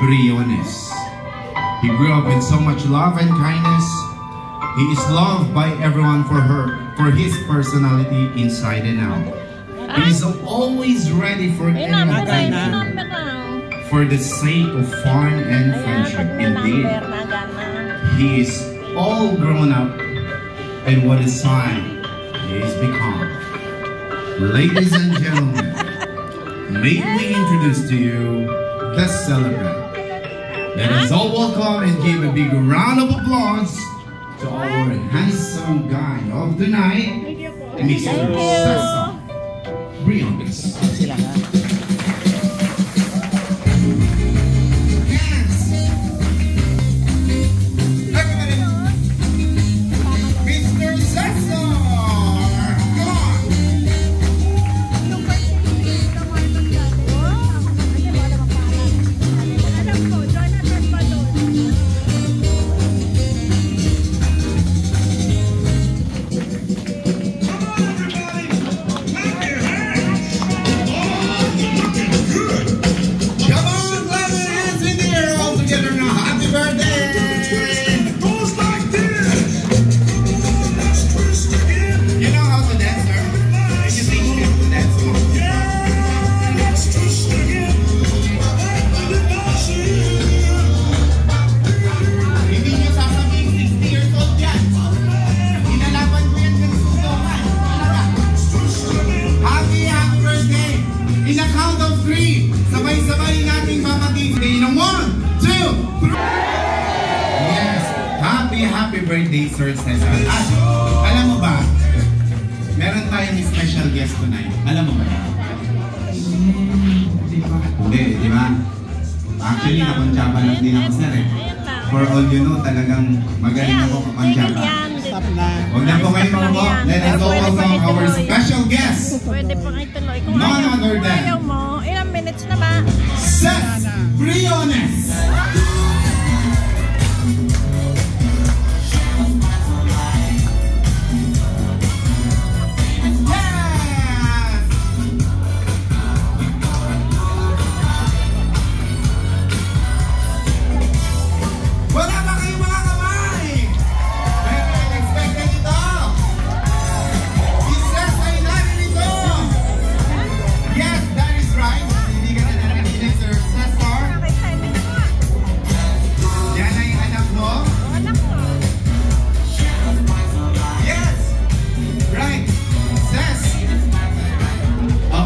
Briones. He grew up with so much love and kindness. He is loved by everyone for his personality inside and out. He is always ready for any adventure for the sake of fun and friendship. Indeed, he is all grown up, and what a sign he is become. Ladies and gentlemen, may we introduce to you the celebrant. Let us all welcome and give a big round of applause to our handsome guy of the night, Mr. Cesar Briones. Sabay-sabay nating mapatigil ng 1, 2, 3. Yes, happy birthday, Sir Cesar. At alam mo ba, meron tayong special guest tonight. Alam mo ba? Hindi, di ba? Actually, nakuntsaba lang din ako, sir eh. For all you know, talagang magaling ako kakuntsaba. Huwag na po kayo mabubo. Let us go welcome our special guest. Pwede pa kayo tuloy. Kung none other than ayaw mo, ilang minutes na ba? Cesar Briones!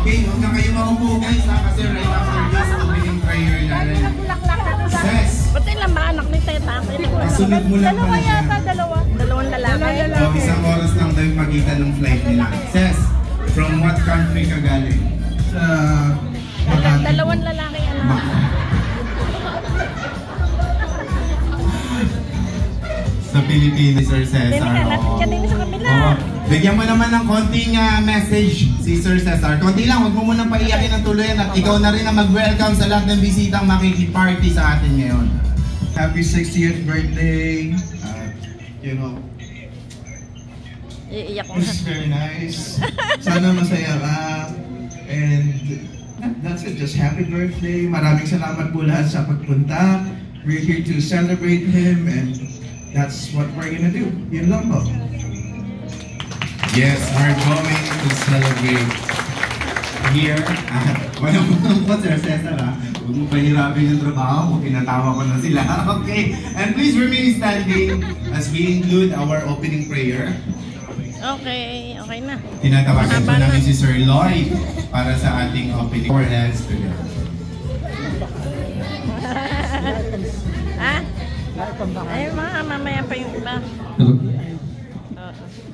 Okay, huwag na kayo mahupo guys ha, kasi right after this opening prayer natin. Ses! Ba't ilan ba anak ni Teta? Kasunod mo lang pala siya. Dalawang lalaki. O, isang oras lang tayo pagitan ng flight nila. Ses, from what country ka galing? Sa Dalawang lalaki anak. Sa Pilipinas, Sir Cesar. Natin ka din sa kabila. Bigyan mo naman ng konting message si Sir Cesar. Konti lang, huwag mo munang paiyakin ng tuluyan at ikaw na rin ang mag-welcome sa lahat ng bisitang makikiparty sa atin ngayon. happy 60th birthday. You know, Iiyak ko this is very nice. Sana masaya ka. And that's it, just happy birthday. Maraming salamat po lahat sa pagpunta. We're here to celebrate him and that's what we're gonna do. Yun lang po. Yes, we're going to celebrate here. Wala mo nang po, Sir Cesar ha. Huwag mo pahirapin yung trabaho kung pinatawa ko na sila. Okay, and please remain standing as we include our opening prayer. Okay, okay na. Tinatawagan po namin si Sir Lloyd para sa ating opening. Four hands together. Ha? Ay, mamaya pa yung iba.